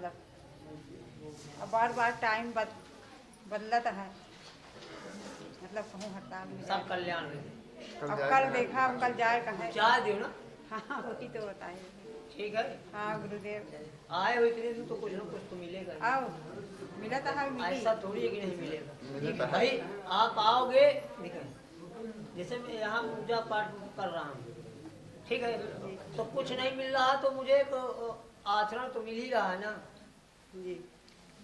मतलब अब बार बार टाइम बदलत है, मतलब कहूँ हड़ताल में सब कल्याण में अब कल देखा, अब कल जाए कहाँ। चाय दियो ना। हाँ वही तो बताए। ठीक है। हाँ गुरुदेव आए हो इतने दिन तो कुछ ना कुछ तो मिलेगा। आओ मिला तो है, मिली। ऐसा थोड़ी है कि नहीं मिलेगा भाई। आप आओगे देखें, जैसे मैं यहाँ पूजा पाठ कर रहा हूँ, ठीक है, तो कुछ नहीं मिल रहा तो मुझे एक आचरण तो मिल ही रहा है ना जी।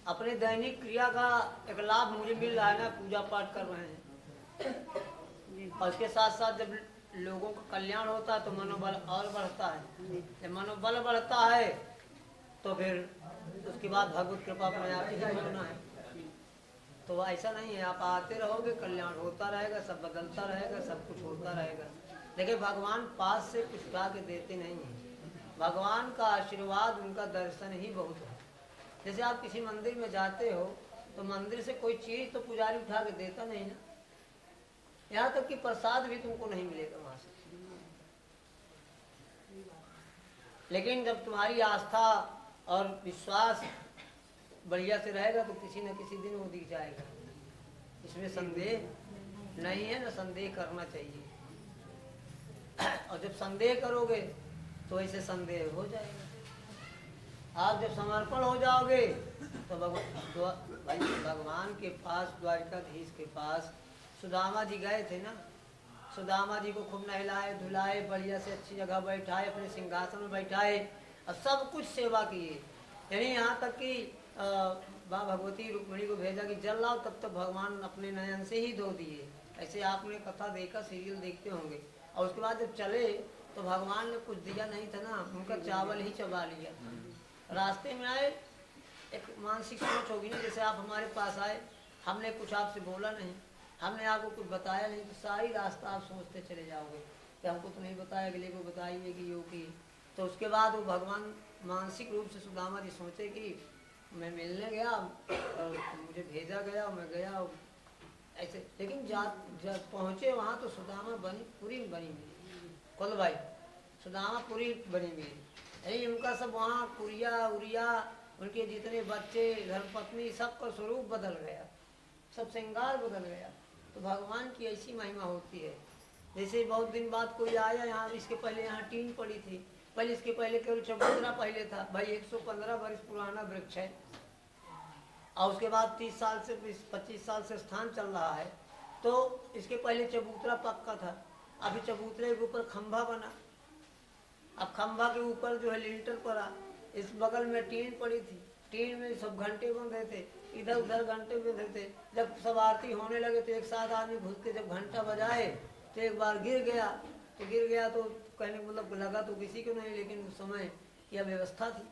अपने दैनिक क्रिया का एक लाभ मुझे मिल रहा है ना, पूजा पाठ कर रहे हैं। और उसके साथ साथ जब लोगों का कल्याण होता है तो मनोबल और बढ़ता है। जब मनोबल बढ़ता है तो फिर उसके बाद भगवत कृपा अपने आप ही होना है। तो ऐसा नहीं है, आप आते रहोगे, कल्याण होता रहेगा, सब बदलता रहेगा, सब कुछ होता रहेगा। देखिए भगवान पास से कुछ उठा के देते नहीं हैं, भगवान का आशीर्वाद, उनका दर्शन ही बहुत है। जैसे आप किसी मंदिर में जाते हो तो मंदिर से कोई चीज तो पुजारी उठा के देता नहीं ना, यहाँ तक कि प्रसाद भी तुमको नहीं मिलेगा वहां से। लेकिन जब तुम्हारी आस्था और विश्वास बढ़िया से रहेगा तो किसी न किसी दिन वो दिख जाएगा, इसमें संदेह नहीं है, ना संदेह करना चाहिए। और जब संदेह करोगे तो ऐसे संदेह हो जाएगा। आप जब समर्पण हो जाओगे तो भगवान के पास, द्वारिकाधीश के पास सुदामा जी गए थे ना, सुदामा जी को खूब नहलाए धुलाए, बढ़िया से अच्छी जगह बैठाए, अपने सिंहासन में बैठाए और सब कुछ सेवा किए। यानी यहाँ तक कि माँ भगवती रुक्मिणी को भेजा कि जल लाओ, तब तक भगवान अपने नयन से ही धो दिए। ऐसे आपने कथा देखा, सीरियल देखते होंगे। और उसके बाद जब चले तो भगवान ने कुछ दिया नहीं था ना, उनका चावल ही चबा लिया। रास्ते में आए, एक मानसिक सोच होगी ना, जैसे आप हमारे पास आए, हमने कुछ आपसे बोला नहीं, हमने आपको कुछ बताया नहीं, तो सारी रास्ता आप सोचते चले जाओगे कि हमको तो नहीं बताया, अगले को बताइए कि यो की। तो उसके बाद वो भगवान मानसिक रूप से सुदामा जी सोचे कि मैं मिलने गया और मुझे भेजा गया और मैं गया ऐसे। लेकिन जब पहुँचे वहाँ तो सुदामा पूरी बनी मिली, कुल भाई सुदामा पूरी बनी मिली। यही उनका सब वहाँ कुरिया उरिया, उनके जितने बच्चे, धर्मपत्नी, सबका स्वरूप बदल गया, सब श्रृंगार बदल गया। तो भगवान की ऐसी महिमा होती है। जैसे बहुत दिन बाद कोई आया यहाँ, इसके पहले यहाँ टीन पड़ी थी, पहले इसके पहले केवल चबूतरा पहले था। भाई 115 वर्ष पुराना वृक्ष है और उसके बाद 30 साल से 25 साल से स्थान चल रहा है। तो इसके पहले चबूतरा पक्का था, अभी चबूतरे के ऊपर खंभा बना, अब खंभा के ऊपर जो है लिंटर पड़ा, इस बगल में टीन पड़ी थी, टीन में सब घंटे बंधे थे, इधर उधर घंटे बंधे थे। जब सब आरती होने लगे तो एक साथ आदमी घुस के जब घंटा बजाए तो एक बार गिर गया, तो कहने का मतलब लगा तो किसी को नहीं, लेकिन उस समय यह व्यवस्था थी।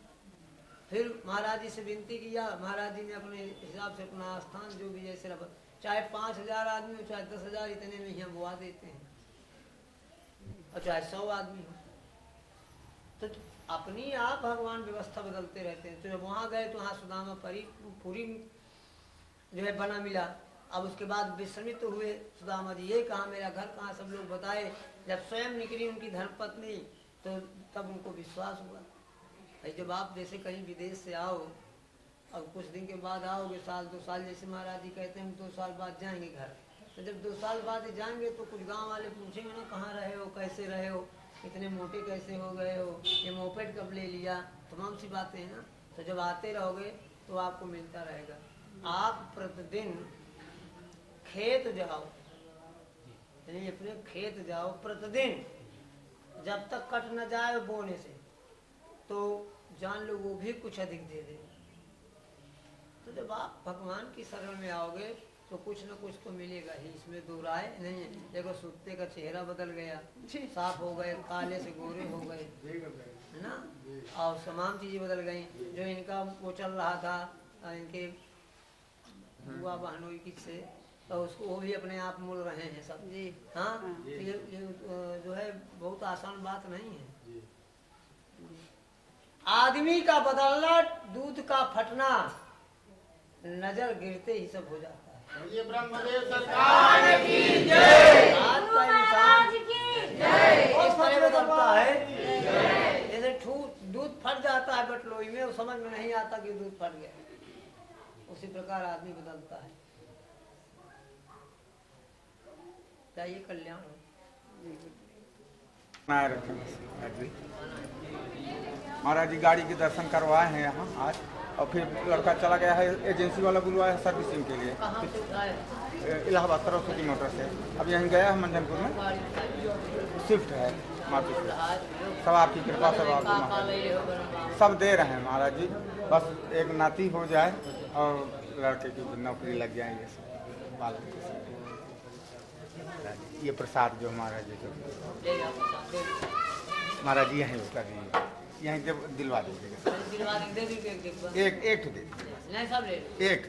फिर महाराज जी से विनती किया, महाराज जी ने अपने हिसाब से अपना स्थान जो भी जैसे रखा, चाहे 5000 आदमी हो चाहे 10,000, इतने में यहाँ बुआ देते हैं, और चाहे 100 आदमी हो। तो अपनी आप भगवान व्यवस्था बदलते रहते हैं। तो जब वहाँ गए तो वहाँ सुदामा पूरी जो है बना मिला। अब उसके बाद विस्मित तो हुए सुदामा जी, ये कहाँ, मेरा घर कहाँ, सब लोग बताए। जब स्वयं निकली उनकी धर्मपत्नी तो तब उनको विश्वास हुआ। जब आप जैसे कहीं विदेश से आओ और कुछ दिन के बाद आओगे, 1-2 साल, जैसे महाराज जी कहते हैं 2 साल बाद जाएंगे घर, तो जब 2 साल बाद जाएंगे तो कुछ गांव वाले पूछेंगे ना, कहाँ रहे हो, कैसे रहे हो, इतने मोटे कैसे हो गए हो, ये मोपेड कब ले लिया, तमाम सी बातें हैं ना। तो जब आते रहोगे तो आपको मिलता रहेगा। आप प्रतिदिन खेत जाओ, यानी अपने खेत जाओ प्रतिदिन, जब तक कट न जाए बोने से, तो जान लो वो भी कुछ अधिक दे देंगे। तो जब आप भगवान की शरण में आओगे तो कुछ न कुछ तो मिलेगा ही, इसमें दो राय नहीं है। देखो सूते का चेहरा बदल गया, साफ हो गए, काले से गोरे हो गए, है ना, और तमाम चीजें बदल गई। जो इनका वो चल रहा था इनके बुआ बहनोई किससे, तो उसको वो भी अपने आप मुड़ रहे हैं सब जी। हाँ, तो ये जो है बहुत आसान बात नहीं है। आदमी का बदलना, दूध का फटना, नजर गिरते ही सब हो जाता है। ये ब्रह्मदेव सरकार की जय। आज का इंसान इस तरह बदलता है जैसे दूध फट जाता है बटलोई में, वो समझ में नहीं आता कि दूध फट गया। उसी प्रकार आदमी बदलता है। चाहिए कल्याण हो। महाराज जी गाड़ी के दर्शन करवाए हैं यहाँ आज, और फिर लड़का चला गया है, एजेंसी वाला बुलवाया है सर्विसिंग के लिए। कहाँ से उठाए? इलाहाबाद सरस्वती मोटर से। अब यहीं गया है मंझनपुर में, स्विफ्ट है मार्केट से। सब आपकी कृपा से सब दे रहे हैं महाराज जी। बस एक नाती हो जाए और लड़के की नौकरी लग जाए, ये सब बालक के सब। ये प्रसाद जो महाराज जी को महाराज जी यहीं कर दीजिए, यहीं जब दिलवा दीजिएगा। एक दे नहीं सब ले लो। एक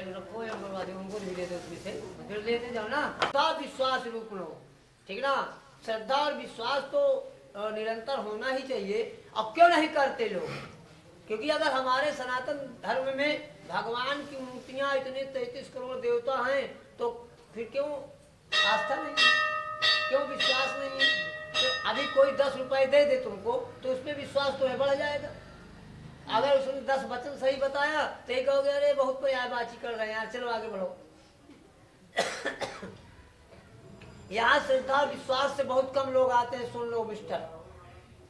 रखो या बनवा दो, उनको भी दे दो उसमें से, फिर लेते जाओ ना। श्रद्धा विश्वास रूप लो, ठीक ना। श्रद्धा और विश्वास तो निरंतर होना ही चाहिए। अब क्यों नहीं करते लोग? क्योंकि अगर हमारे सनातन धर्म में भगवान की मूर्तियां इतने 33 करोड़ देवता हैं, तो फिर क्यों आस्था नहीं, क्यों विश्वास नहीं? तो अभी कोई 10 रुपए दे दे तुमको, तो उसमें विश्वास तो है बढ़ जाएगा। अगर उसने 10 वचन सही बताया तो ये कहोगे अरे बहुत बयाबाजी कर रहे हैं यार, चलो आगे बढ़ो। यहाँ श्रद्धा विश्वास से बहुत कम लोग आते हैं। सुन लो मिस्टर,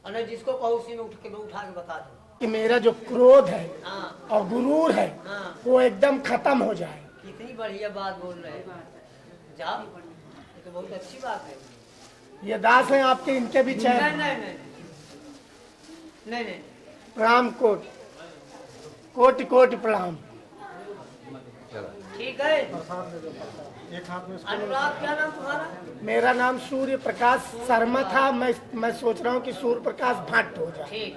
और जिसको कहो उसी में उठा के बता दो कि मेरा जो क्रोध है हाँ और गुरूर है हाँ, वो एकदम खत्म हो जाए। कितनी बढ़िया बात बोल रहे हैं। जाओ, ये तो बहुत अच्छी बात है। ये दास हैं आपके, इनके भी नहीं चैन। नहीं नहीं नहीं नहीं, प्रणाम कोटि कोटि प्रणाम। ठीक है। अनुराग, क्या नाम तुम्हारा? मेरा नाम सूर्य प्रकाश शर्मा था। मैं सोच रहा हूँ कि सूर्य प्रकाश भट्ट हो जाए। ठीक,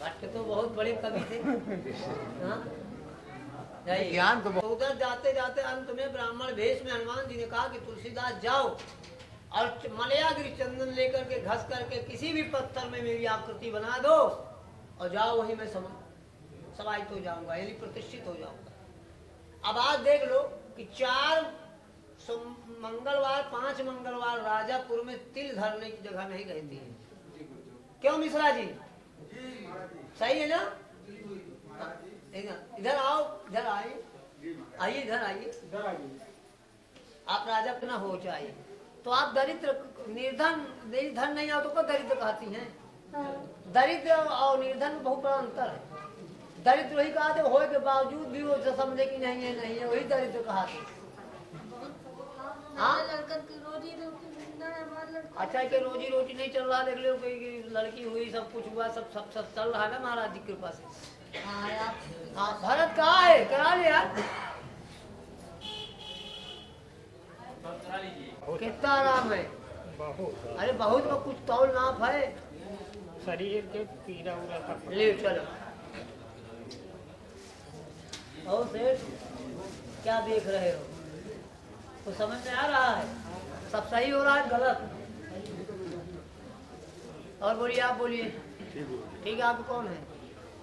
भट्ट तो बहुत बड़े कवि थे। हाँ? ज्ञान तो उधर जाते जाते अंत में ब्राह्मण वेश में हनुमान जी ने कहा कि तुलसीदास जाओ और मलयागिरी चंदन लेकर के घस करके किसी भी पत्थर में मेरी आकृति बना दो और जाओ, वहीं मैं समाहित हो जाऊंगा, यानी प्रतिष्ठित हो जाऊंगा। अब आज देख लो कि 5 मंगलवार राजापुर में तिल धरने की जगह नहीं रहती है। क्यों मिश्रा जी? सही है ना? इधर आओ, इधर आइए, आइए इधर आइए। आप राजा अपना हो चाहिए तो आप दरिद्र निर्धन नहीं आओ तो क्या दरिद्र कहती हैं? दरिद्र और निर्धन में बहुत बड़ा अंतर है। दरिद्र वही कहते हो के बावजूद भी वो समझे कि नहीं है, वही दरिद्र कहते। अच्छा कि रोजी रोटी नहीं चल रहा, देख लो कोई लड़की हुई, सब कुछ हुआ, सब चल रहा है ना महाराज जी की कृपा से। हाँ, भरत कहाँ है? करा ले यार। कितना आराम है? अरे बहुत में कुछ तौल नाप है, शरीर के पीड़ा उड़ा ले चलो। और सेठ क्या देख रहे हो? तो समझ में आ रहा है सब सही हो रहा है गलत? और बोलिए, आप बोलिए। ठीक है, आप कौन है?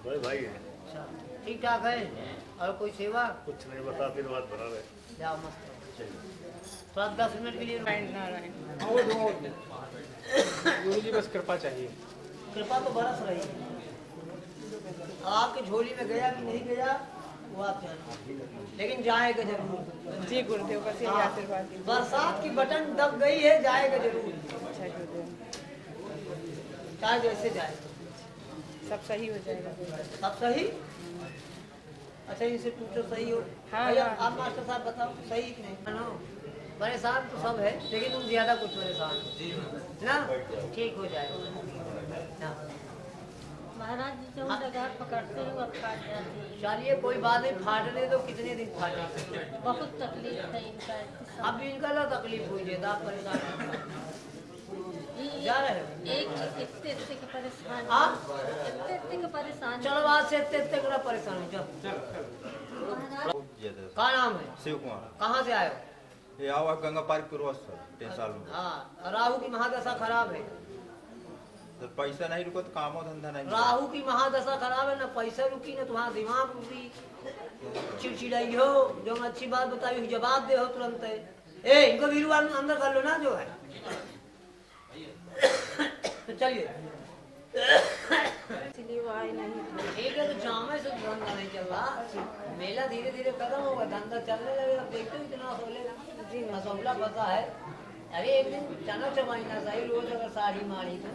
भाई भाई है। अच्छा, ठीक ठाक है। और कोई सेवा? कुछ नहीं, बता फिर बात बना रहे। जाओ मस्त। थोड़ा 10 मिनट के लिए गुरु जी बस कृपा चाहिए। कृपा तो बरस रही है। आपके झोली में गया कि नहीं गया वो आप जानो, लेकिन जाएगा जरूर। जी गुरुदेव, बस यही आशीर्वाद दीजिए। बरसात की बटन दब गई है, जाएगा जरूर। अच्छा गुरुदेव, चाहे जैसे जाए सब सही हो जाएगा। सब सही। अच्छा, इनसे पूछो सही हो। हाँ, भैया हाँ। आप मास्टर साहब बताओ सही कि नहीं? मानो परेशान तो सब है, लेकिन तुम ज्यादा कुछ परेशान हो ना, ठीक हो जाएगा ना। महाराज जी जो जगह पकड़ते हैं वो फाट जाती है। चलिए कोई बात नहीं, फाटने दो, कितने दिन फाटे? बहुत तकलीफ है इनका। अब इनका ना तकलीफ हुई है, आप परेशान जा रहे हो? इतने के परेशान, हाँ? इतने के परेशान। चलो आज से इतने का परेशान हो जाओ। क्या नाम है? शिव कुमार। कहाँ से आए हो? ये आवा गंगा पार्क के रोज सर 3 साल में। हाँ, राहु की महादशा खराब है। तो पैसा नहीं रुका तो काम धंधा नहीं। राहु की महादशा खराब है, ना पैसा रुकी ना तुम्हारा दिमाग रुकी। चिड़चिड़ाई हो, जो मैं अच्छी बात बताई हो जवाब दे हो तुरंत है। ए इनको वीरवार में अंदर कर लो ना जो है। तो चलिए इसलिए वो आए नहीं थे। ठीक है, तो जामे से धंधा नहीं चल रहा, मेला धीरे धीरे खत्म होगा, धंधा चलने लगेगा। देखते हो इतना सोलेगा जी हाँ। मसौला पता है। अरे एक दिन चना चबाइना सही, रोज अगर साड़ी मारी तो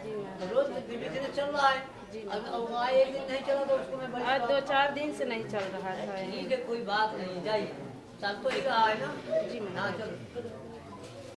जी हाँ। तो रोज धीरे धीरे चल रहा है। जी। अब आए एक दिन नहीं चला तो उसको मैं आज 2-4 दिन से नहीं चल रहा था। ठीक है, कोई बात नहीं, जाइए, चल तो ही रहा है ना। जी हाँ चलो।